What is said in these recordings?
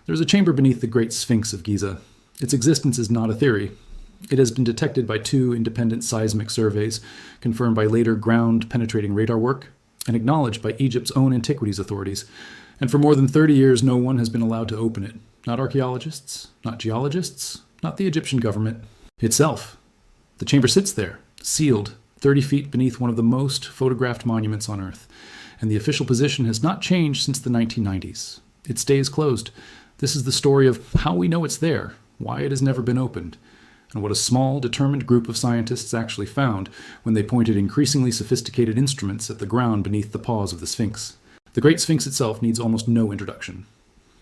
There is a chamber beneath the Great Sphinx of Giza. Its existence is not a theory. It has been detected by 2 independent seismic surveys, confirmed by later ground-penetrating radar work, and acknowledged by Egypt's own antiquities authorities. And for more than 30 years, no one has been allowed to open it. Not archaeologists, not geologists, not the Egyptian government itself. The chamber sits there, sealed, 30 feet beneath one of the most photographed monuments on Earth. And the official position has not changed since the 1990s. It stays closed. This is the story of how we know it's there, why it has never been opened, and what a small, determined group of scientists actually found when they pointed increasingly sophisticated instruments at the ground beneath the paws of the Sphinx. The Great Sphinx itself needs almost no introduction.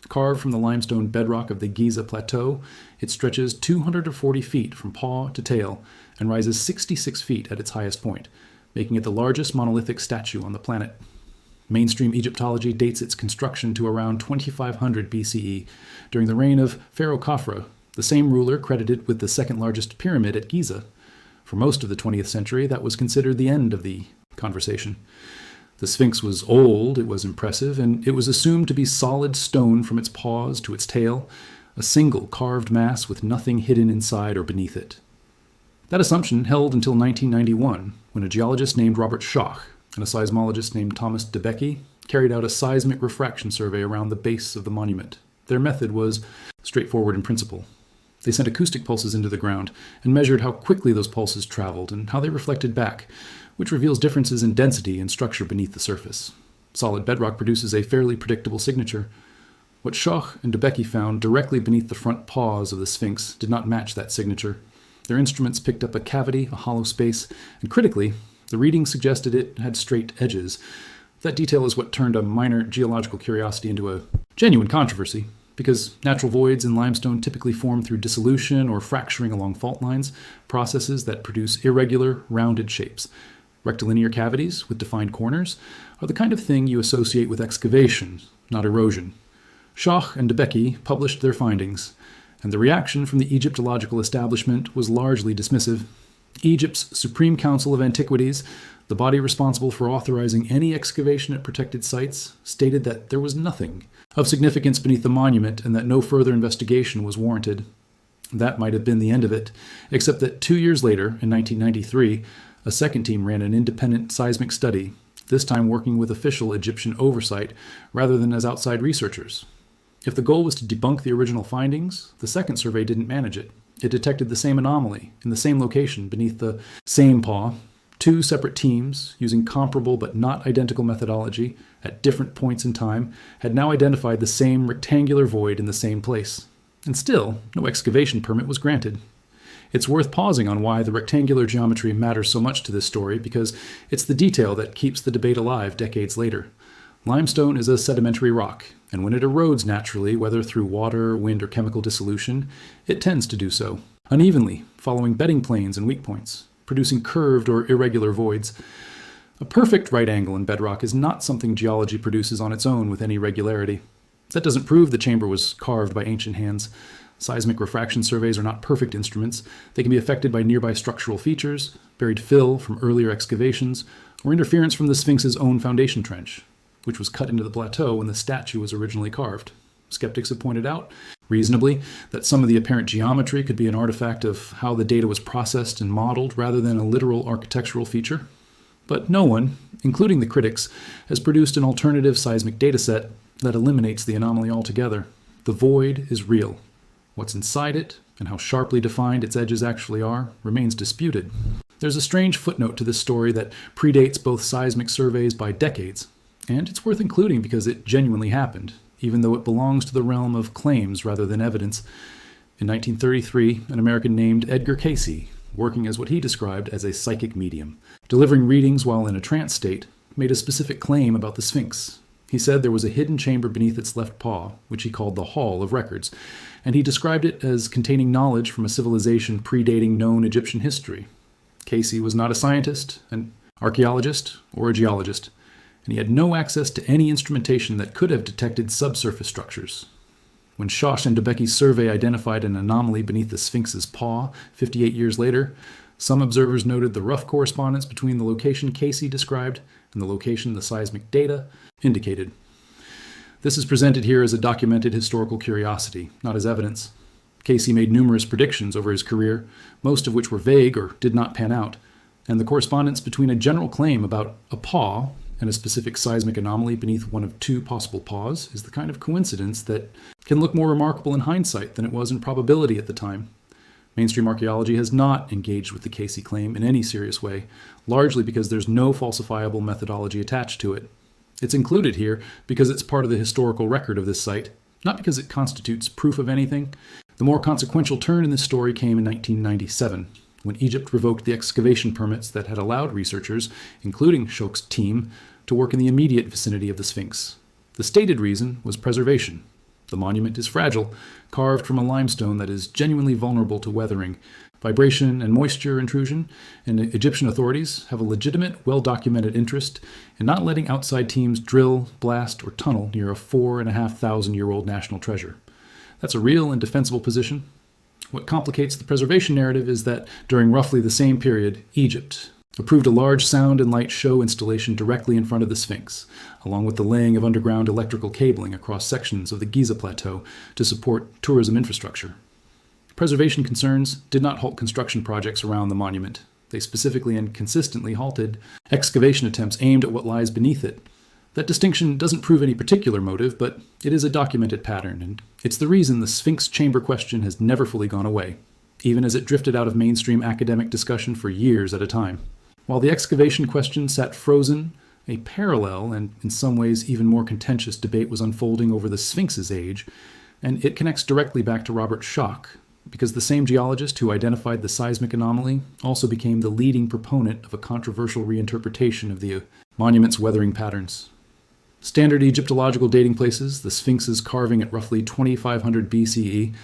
Carved from the limestone bedrock of the Giza Plateau, it stretches 240 feet from paw to tail and rises 66 feet at its highest point, making it the largest monolithic statue on the planet. Mainstream Egyptology dates its construction to around 2500 BCE, during the reign of Pharaoh Khafra, the same ruler credited with the second largest pyramid at Giza. For most of the 20th century, that was considered the end of the conversation. The Sphinx was old, it was impressive, and it was assumed to be solid stone from its paws to its tail, a single carved mass with nothing hidden inside or beneath it. That assumption held until 1991, when a geologist named Robert Schoch and a seismologist named Thomas Debecki carried out a seismic refraction survey around the base of the monument. Their method was straightforward in principle. They sent acoustic pulses into the ground and measured how quickly those pulses traveled and how they reflected back, which reveals differences in density and structure beneath the surface. Solid bedrock produces a fairly predictable signature. What Schoch and Debecki found directly beneath the front paws of the Sphinx did not match that signature. Their instruments picked up a cavity, a hollow space, and critically, the reading suggested it had straight edges. That detail is what turned a minor geological curiosity into a genuine controversy, because natural voids in limestone typically form through dissolution or fracturing along fault lines, processes that produce irregular, rounded shapes. Rectilinear cavities with defined corners are the kind of thing you associate with excavation, not erosion. Schoch and Debecki published their findings, and the reaction from the Egyptological establishment was largely dismissive. Egypt's Supreme Council of Antiquities, the body responsible for authorizing any excavation at protected sites, stated that there was nothing of significance beneath the monument and that no further investigation was warranted. That might have been the end of it, except that 2 years later, in 1993, a second team ran an independent seismic study, this time working with official Egyptian oversight rather than as outside researchers. If the goal was to debunk the original findings, the second survey didn't manage it. It detected the same anomaly in the same location beneath the same paw. 2 separate teams, using comparable but not identical methodology at different points in time, had now identified the same rectangular void in the same place. And still, no excavation permit was granted. It's worth pausing on why the rectangular geometry matters so much to this story, because it's the detail that keeps the debate alive decades later. Limestone is a sedimentary rock, and when it erodes naturally, whether through water, wind, or chemical dissolution, it tends to do so unevenly, following bedding planes and weak points, producing curved or irregular voids. A perfect right angle in bedrock is not something geology produces on its own with any regularity. That doesn't prove the chamber was carved by ancient hands. Seismic refraction surveys are not perfect instruments. They can be affected by nearby structural features, buried fill from earlier excavations, or interference from the Sphinx's own foundation trench, which was cut into the plateau when the statue was originally carved. Skeptics have pointed out, reasonably, that some of the apparent geometry could be an artifact of how the data was processed and modeled rather than a literal architectural feature. But no one, including the critics, has produced an alternative seismic dataset that eliminates the anomaly altogether. The void is real. What's inside it, and how sharply defined its edges actually are, remains disputed. There's a strange footnote to this story that predates both seismic surveys by decades, and it's worth including because it genuinely happened, even though it belongs to the realm of claims rather than evidence. In 1933, an American named Edgar Cayce, working as what he described as a psychic medium, delivering readings while in a trance state, made a specific claim about the Sphinx. He said there was a hidden chamber beneath its left paw, which he called the Hall of Records, and he described it as containing knowledge from a civilization predating known Egyptian history. Cayce was not a scientist, an archaeologist, or a geologist, and he had no access to any instrumentation that could have detected subsurface structures. When Schoch and Debecki's survey identified an anomaly beneath the Sphinx's paw 58 years later, some observers noted the rough correspondence between the location Cayce described and the location the seismic data indicated. This is presented here as a documented historical curiosity, not as evidence. Cayce made numerous predictions over his career, most of which were vague or did not pan out, and the correspondence between a general claim about a paw and a specific seismic anomaly beneath one of two possible paws is the kind of coincidence that can look more remarkable in hindsight than it was in probability at the time. Mainstream archaeology has not engaged with the Cayce claim in any serious way, largely because there's no falsifiable methodology attached to it. It's included here because it's part of the historical record of this site, not because it constitutes proof of anything. The more consequential turn in this story came in 1997, when Egypt revoked the excavation permits that had allowed researchers, including Schoch's team, to work in the immediate vicinity of the Sphinx. The stated reason was preservation. The monument is fragile, carved from a limestone that is genuinely vulnerable to weathering, vibration, and moisture intrusion, and Egyptian authorities have a legitimate, well-documented interest in not letting outside teams drill, blast, or tunnel near a 4,500-year-old national treasure. That's a real and defensible position. What complicates the preservation narrative is that during roughly the same period, Egypt approved a large sound and light show installation directly in front of the Sphinx, along with the laying of underground electrical cabling across sections of the Giza Plateau to support tourism infrastructure. Preservation concerns did not halt construction projects around the monument. They specifically and consistently halted excavation attempts aimed at what lies beneath it. That distinction doesn't prove any particular motive, but it is a documented pattern, and it's the reason the Sphinx chamber question has never fully gone away, even as it drifted out of mainstream academic discussion for years at a time. While the excavation question sat frozen, a parallel and in some ways even more contentious debate was unfolding over the Sphinx's age, and it connects directly back to Robert Schoch, because the same geologist who identified the seismic anomaly also became the leading proponent of a controversial reinterpretation of the monument's weathering patterns. Standard Egyptological dating places the Sphinx's carving at roughly 2500 BCE,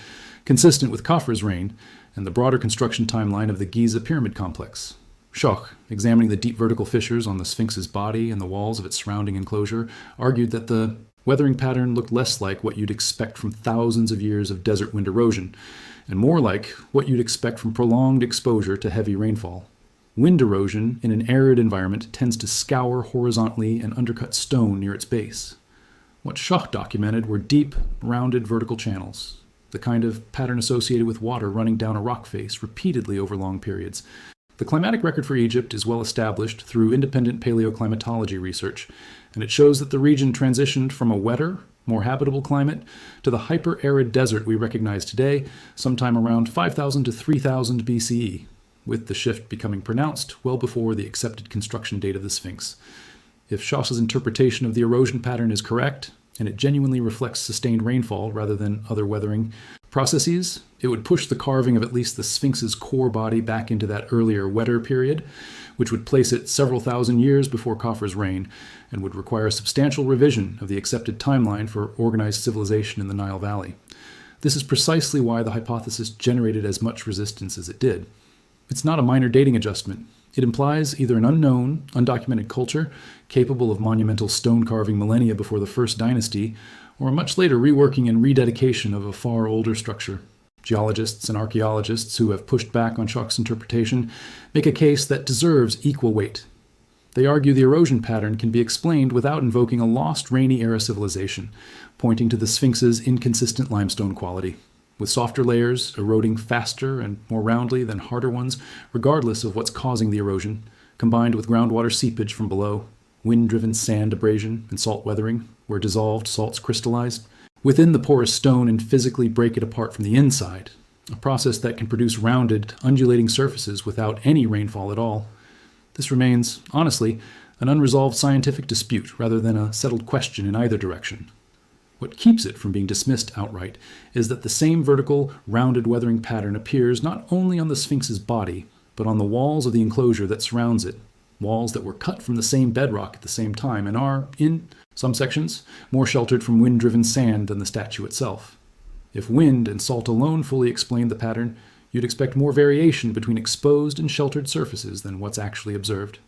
consistent with Khafre's reign, and the broader construction timeline of the Giza pyramid complex. Schoch, examining the deep vertical fissures on the Sphinx's body and the walls of its surrounding enclosure, argued that the weathering pattern looked less like what you'd expect from thousands of years of desert wind erosion, and more like what you'd expect from prolonged exposure to heavy rainfall. Wind erosion in an arid environment tends to scour horizontally and undercut stone near its base. What Schoch documented were deep, rounded vertical channels, the kind of pattern associated with water running down a rock face repeatedly over long periods. The climatic record for Egypt is well established through independent paleoclimatology research, and it shows that the region transitioned from a wetter, more habitable climate to the hyper-arid desert we recognize today sometime around 5000 to 3000 BCE, with the shift becoming pronounced well before the accepted construction date of the Sphinx. If Schoch's interpretation of the erosion pattern is correct, and it genuinely reflects sustained rainfall rather than other weathering processes, it would push the carving of at least the Sphinx's core body back into that earlier, wetter period, which would place it several thousand years before Khafre's reign, and would require a substantial revision of the accepted timeline for organized civilization in the Nile Valley. This is precisely why the hypothesis generated as much resistance as it did. It's not a minor dating adjustment. It implies either an unknown, undocumented culture capable of monumental stone carving millennia before the First Dynasty, or a much later reworking and rededication of a far older structure. Geologists and archaeologists who have pushed back on Schoch's interpretation make a case that deserves equal weight. They argue the erosion pattern can be explained without invoking a lost rainy era civilization, pointing to the Sphinx's inconsistent limestone quality, with softer layers eroding faster and more roundly than harder ones, regardless of what's causing the erosion, combined with groundwater seepage from below, wind-driven sand abrasion, and salt weathering, where dissolved salts crystallized within the porous stone and physically break it apart from the inside, a process that can produce rounded, undulating surfaces without any rainfall at all. This remains, honestly, an unresolved scientific dispute rather than a settled question in either direction. What keeps it from being dismissed outright is that the same vertical, rounded weathering pattern appears not only on the Sphinx's body, but on the walls of the enclosure that surrounds it, walls that were cut from the same bedrock at the same time and are, in some sections, more sheltered from wind-driven sand than the statue itself. If wind and salt alone fully explained the pattern, you'd expect more variation between exposed and sheltered surfaces than what's actually observed.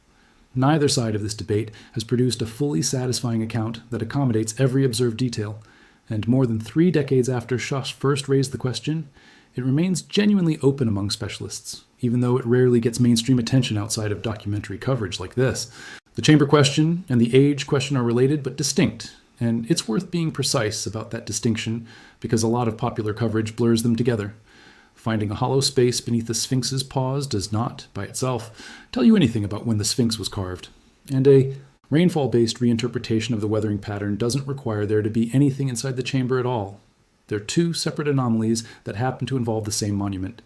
Neither side of this debate has produced a fully satisfying account that accommodates every observed detail, and more than 3 decades after Schoch first raised the question, it remains genuinely open among specialists, even though it rarely gets mainstream attention outside of documentary coverage like this. The chamber question and the age question are related but distinct, And it's worth being precise about that distinction because a lot of popular coverage blurs them together. Finding a hollow space beneath the Sphinx's paws does not, by itself, tell you anything about when the Sphinx was carved. And a rainfall-based reinterpretation of the weathering pattern doesn't require there to be anything inside the chamber at all. They're two separate anomalies that happen to involve the same monument.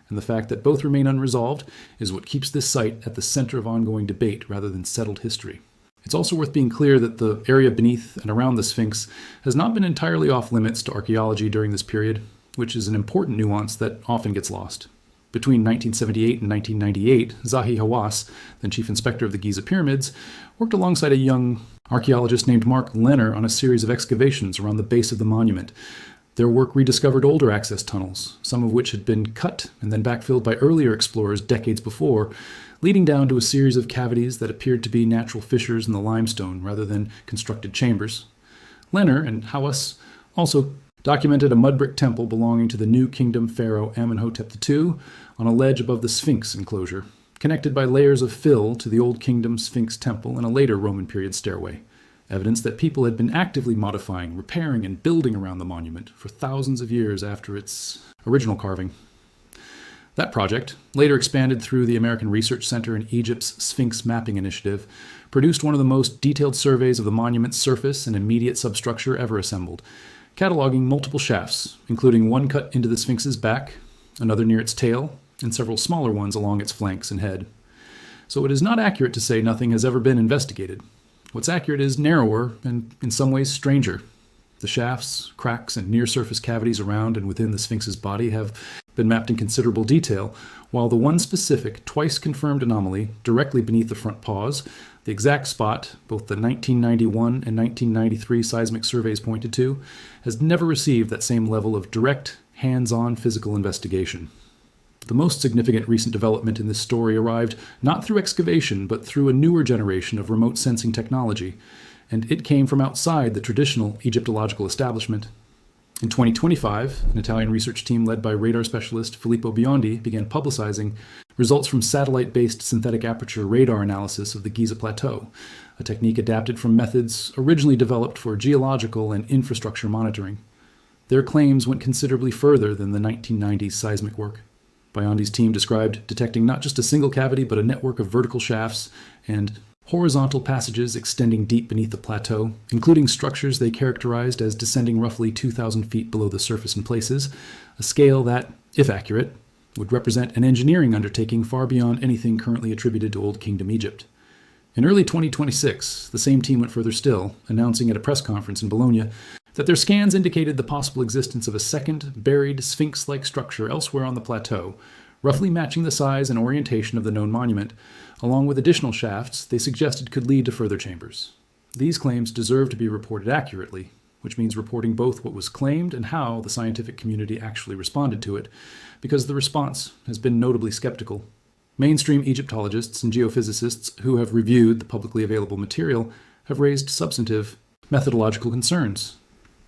And the fact that both remain unresolved is what keeps this site at the center of ongoing debate rather than settled history. It's also worth being clear that the area beneath and around the Sphinx has not been entirely off limits to archaeology during this period, which is an important nuance that often gets lost. Between 1978 and 1998, Zahi Hawass, then chief inspector of the Giza pyramids, worked alongside a young archaeologist named Mark Lenner on a series of excavations around the base of the monument. Their work rediscovered older access tunnels, some of which had been cut and then backfilled by earlier explorers decades before, leading down to a series of cavities that appeared to be natural fissures in the limestone rather than constructed chambers. Lenner and Hawass also documented a mud brick temple belonging to the New Kingdom pharaoh Amenhotep II on a ledge above the Sphinx enclosure, connected by layers of fill to the Old Kingdom Sphinx temple and a later Roman period stairway. Evidence that people had been actively modifying, repairing, and building around the monument for thousands of years after its original carving. That project, later expanded through the American Research Center and Egypt's Sphinx Mapping Initiative, produced one of the most detailed surveys of the monument's surface and immediate substructure ever assembled, cataloging multiple shafts, including one cut into the Sphinx's back, another near its tail, and several smaller ones along its flanks and head. So it is not accurate to say nothing has ever been investigated. What's accurate is narrower and, in some ways, stranger. The shafts, cracks, and near-surface cavities around and within the Sphinx's body have been mapped in considerable detail, while the one specific, twice-confirmed anomaly directly beneath the front paws, the exact spot both the 1991 and 1993 seismic surveys pointed to, has never received that same level of direct, hands-on physical investigation. The most significant recent development in this story arrived not through excavation, but through a newer generation of remote sensing technology, and it came from outside the traditional Egyptological establishment. In 2025, an Italian research team led by radar specialist Filippo Biondi began publicizing results from satellite-based synthetic aperture radar analysis of the Giza Plateau, a technique adapted from methods originally developed for geological and infrastructure monitoring. Their claims went considerably further than the 1990s seismic work. Biondi's team described detecting not just a single cavity, but a network of vertical shafts and horizontal passages extending deep beneath the plateau, including structures they characterized as descending roughly 2,000 feet below the surface in places, a scale that, if accurate, would represent an engineering undertaking far beyond anything currently attributed to Old Kingdom Egypt. In early 2026, the same team went further still, announcing at a press conference in Bologna that their scans indicated the possible existence of a second, buried, sphinx-like structure elsewhere on the plateau, roughly matching the size and orientation of the known monument, along with additional shafts they suggested could lead to further chambers. These claims deserve to be reported accurately, which means reporting both what was claimed and how the scientific community actually responded to it, because the response has been notably skeptical. Mainstream Egyptologists and geophysicists who have reviewed the publicly available material have raised substantive methodological concerns.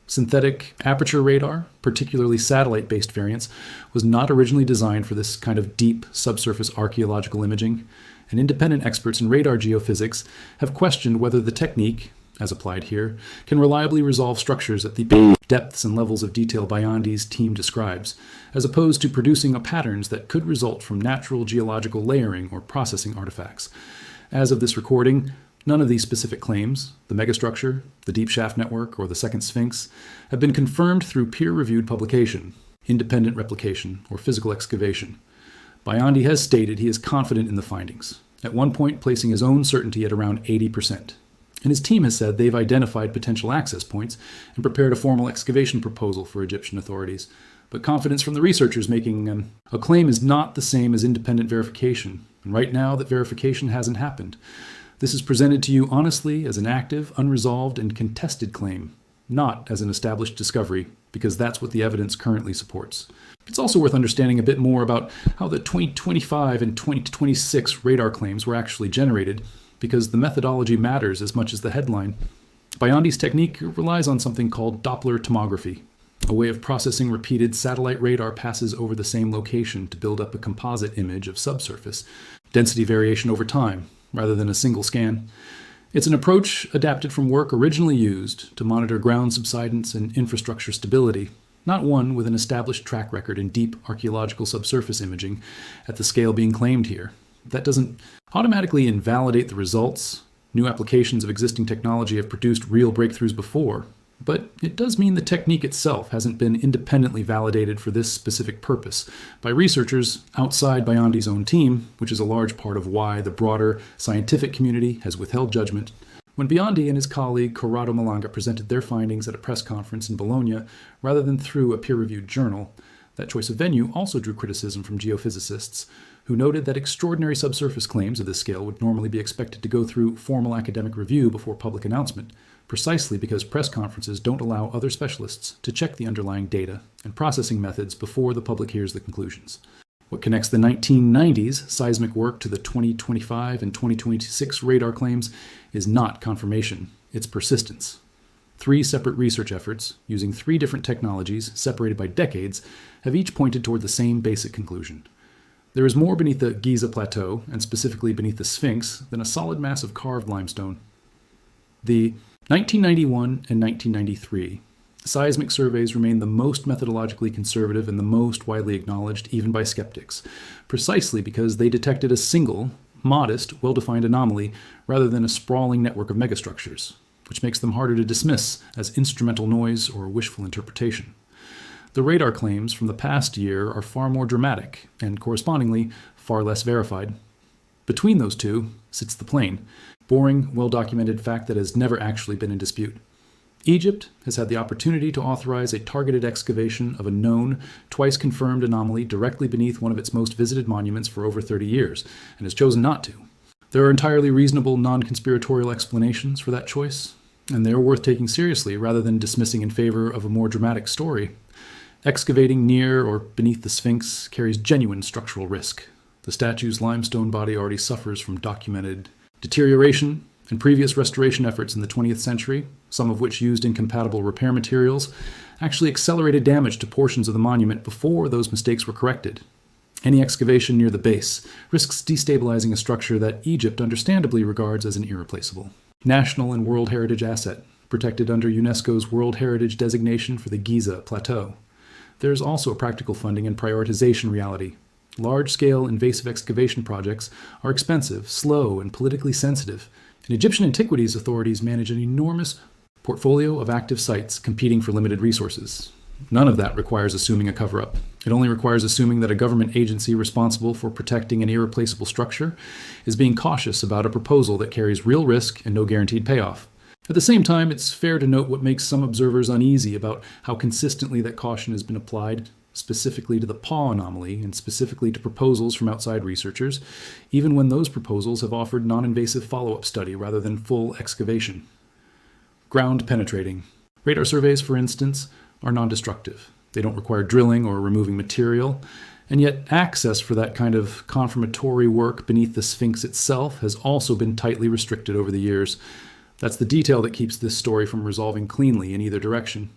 Synthetic aperture radar, particularly satellite-based variants, was not originally designed for this kind of deep subsurface archaeological imaging, and independent experts in radar geophysics have questioned whether the technique, as applied here, can reliably resolve structures at the depths and levels of detail Biondi's team describes, as opposed to producing patterns that could result from natural geological layering or processing artifacts. As of this recording, none of these specific claims, the megastructure, the deep shaft network, or the second Sphinx, have been confirmed through peer-reviewed publication, independent replication, or physical excavation. Biondi has stated he is confident in the findings, at one point placing his own certainty at around 80%. And his team has said they've identified potential access points and prepared a formal excavation proposal for Egyptian authorities. But confidence from the researchers making a claim is not the same as independent verification, and right now that verification hasn't happened. This is presented to you honestly as an active, unresolved, and contested claim, not as an established discovery, because that's what the evidence currently supports. It's also worth understanding a bit more about how the 2025 and 2026 radar claims were actually generated, because the methodology matters as much as the headline. Biondi's technique relies on something called Doppler tomography, a way of processing repeated satellite radar passes over the same location to build up a composite image of subsurface, density variation over time, rather than a single scan. It's an approach adapted from work originally used to monitor ground subsidence and infrastructure stability, not one with an established track record in deep archaeological subsurface imaging at the scale being claimed here. That doesn't automatically invalidate the results. New applications of existing technology have produced real breakthroughs before, but it does mean the technique itself hasn't been independently validated for this specific purpose by researchers outside Biondi's own team, which is a large part of why the broader scientific community has withheld judgment. When Biondi and his colleague Corrado Malanga presented their findings at a press conference in Bologna rather than through a peer-reviewed journal, that choice of venue also drew criticism from geophysicists, who noted that extraordinary subsurface claims of this scale would normally be expected to go through formal academic review before public announcement, precisely because press conferences don't allow other specialists to check the underlying data and processing methods before the public hears the conclusions. What connects the 1990s seismic work to the 2025 and 2026 radar claims is not confirmation, it's persistence. 3 separate research efforts, using 3 different technologies separated by decades, have each pointed toward the same basic conclusion. There is more beneath the Giza Plateau, and specifically beneath the Sphinx, than a solid mass of carved limestone. The 1991 and 1993 seismic surveys remain the most methodologically conservative and the most widely acknowledged, even by skeptics, precisely because they detected a single, modest, well-defined anomaly rather than a sprawling network of megastructures, which makes them harder to dismiss as instrumental noise or wishful interpretation. The radar claims from the past year are far more dramatic and, correspondingly, far less verified. Between those two sits the plain, boring, well-documented fact that has never actually been in dispute. Egypt has had the opportunity to authorize a targeted excavation of a known, twice-confirmed anomaly directly beneath one of its most visited monuments for over 30 years, and has chosen not to. There are entirely reasonable, non-conspiratorial explanations for that choice, and they are worth taking seriously rather than dismissing in favor of a more dramatic story. Excavating near or beneath the Sphinx carries genuine structural risk. The statue's limestone body already suffers from documented deterioration, and previous restoration efforts in the 20th century, some of which used incompatible repair materials, actually accelerated damage to portions of the monument before those mistakes were corrected. Any excavation near the base risks destabilizing a structure that Egypt understandably regards as an irreplaceable national and World Heritage asset, protected under UNESCO's World Heritage designation for the Giza Plateau. There is also a practical funding and prioritization reality. Large-scale invasive excavation projects are expensive, slow, and politically sensitive, and Egyptian antiquities authorities manage an enormous portfolio of active sites competing for limited resources. None of that requires assuming a cover-up. It only requires assuming that a government agency responsible for protecting an irreplaceable structure is being cautious about a proposal that carries real risk and no guaranteed payoff. At the same time, it's fair to note what makes some observers uneasy about how consistently that caution has been applied, specifically to the paw anomaly and specifically to proposals from outside researchers, even when those proposals have offered non-invasive follow-up study rather than full excavation. Ground penetrating. Radar surveys, for instance, are non-destructive. They don't require drilling or removing material, and yet access for that kind of confirmatory work beneath the Sphinx itself has also been tightly restricted over the years. That's the detail that keeps this story from resolving cleanly in either direction.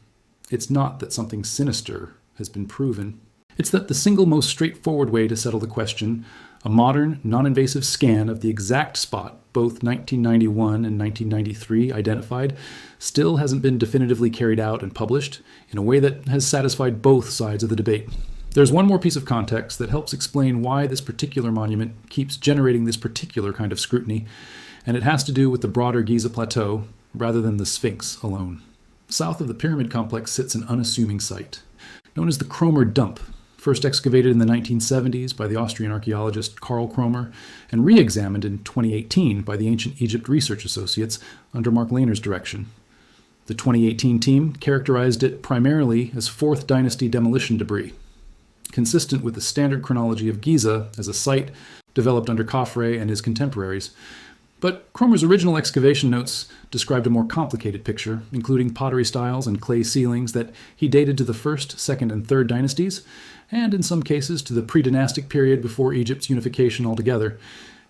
It's not that something sinister has been proven. It's that the single most straightforward way to settle the question, a modern, non-invasive scan of the exact spot both 1991 and 1993 identified, still hasn't been definitively carried out and published in a way that has satisfied both sides of the debate. There's one more piece of context that helps explain why this particular monument keeps generating this particular kind of scrutiny, and it has to do with the broader Giza Plateau rather than the Sphinx alone. South of the pyramid complex sits an unassuming site, known as the Cromer Dump, first excavated in the 1970s by the Austrian archaeologist Karl Cromer and re-examined in 2018 by the Ancient Egypt Research Associates under Mark Lehner's direction. The 2018 team characterized it primarily as 4th Dynasty demolition debris, consistent with the standard chronology of Giza as a site developed under Khafre and his contemporaries. But Cromer's original excavation notes described a more complicated picture, including pottery styles and clay ceilings that he dated to the 1st, 2nd, and 3rd dynasties, and in some cases to the pre-dynastic period before Egypt's unification altogether.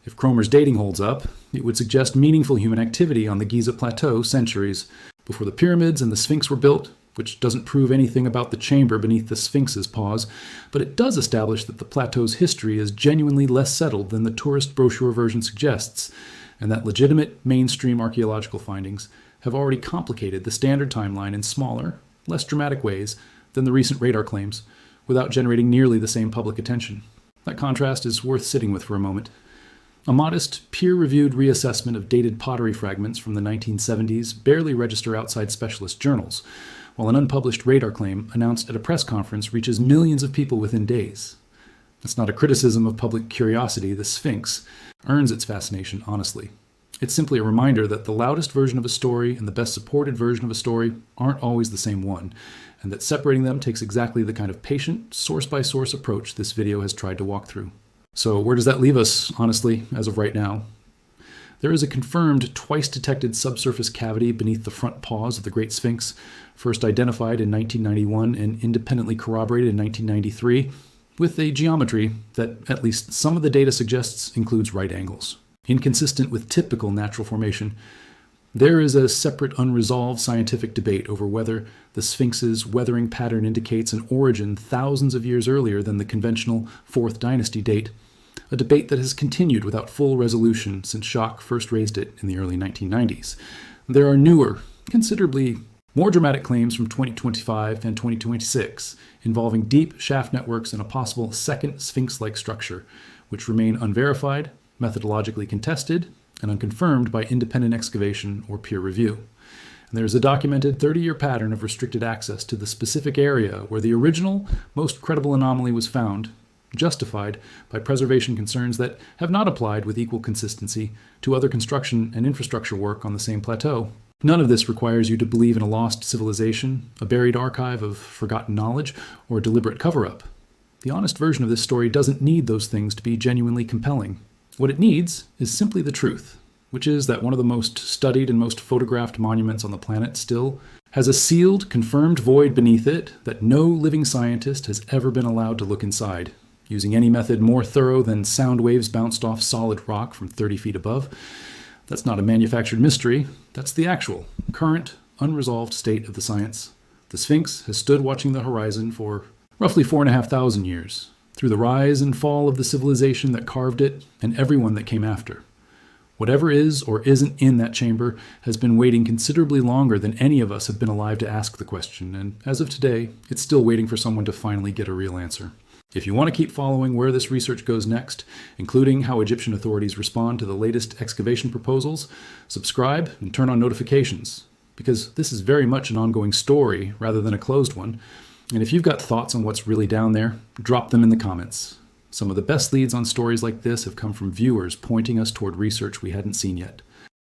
If Cromer's dating holds up, it would suggest meaningful human activity on the Giza Plateau centuries before the pyramids and the Sphinx were built, which doesn't prove anything about the chamber beneath the Sphinx's paws, but it does establish that the plateau's history is genuinely less settled than the tourist brochure version suggests, and that legitimate mainstream archaeological findings have already complicated the standard timeline in smaller, less dramatic ways than the recent radar claims, without generating nearly the same public attention. That contrast is worth sitting with for a moment. A modest, peer-reviewed reassessment of dated pottery fragments from the 1970s barely register outside specialist journals, while an unpublished radar claim announced at a press conference reaches millions of people within days. That's not a criticism of public curiosity. The Sphinx earns its fascination honestly. It's simply a reminder that the loudest version of a story and the best supported version of a story aren't always the same one, and that separating them takes exactly the kind of patient, source-by-source approach this video has tried to walk through. So where does that leave us, honestly, as of right now? There is a confirmed twice-detected subsurface cavity beneath the front paws of the Great Sphinx, first identified in 1991 and independently corroborated in 1993, with a geometry that, at least some of the data suggests, includes right angles. Inconsistent with typical natural formation, there is a separate unresolved scientific debate over whether the Sphinx's weathering pattern indicates an origin thousands of years earlier than the conventional 4th Dynasty date, a debate that has continued without full resolution since Schoch first raised it in the early 1990s. There are newer, considerably more dramatic claims from 2025 and 2026 involving deep shaft networks and a possible second Sphinx-like structure, which remain unverified, methodologically contested, and unconfirmed by independent excavation or peer review. And there is a documented 30-year pattern of restricted access to the specific area where the original, most credible anomaly was found, justified by preservation concerns that have not applied with equal consistency to other construction and infrastructure work on the same plateau. None of this requires you to believe in a lost civilization, a buried archive of forgotten knowledge, or a deliberate cover-up. The honest version of this story doesn't need those things to be genuinely compelling. What it needs is simply the truth, which is that one of the most studied and most photographed monuments on the planet still has a sealed, confirmed void beneath it that no living scientist has ever been allowed to look inside, using any method more thorough than sound waves bounced off solid rock from 30 feet above. That's not a manufactured mystery. That's the actual, current, unresolved state of the science. The Sphinx has stood watching the horizon for roughly 4,500 years, through the rise and fall of the civilization that carved it and everyone that came after. Whatever is or isn't in that chamber has been waiting considerably longer than any of us have been alive to ask the question, and as of today, it's still waiting for someone to finally get a real answer. If you want to keep following where this research goes next, including how Egyptian authorities respond to the latest excavation proposals, subscribe and turn on notifications, because this is very much an ongoing story rather than a closed one. And if you've got thoughts on what's really down there, drop them in the comments. Some of the best leads on stories like this have come from viewers pointing us toward research we hadn't seen yet.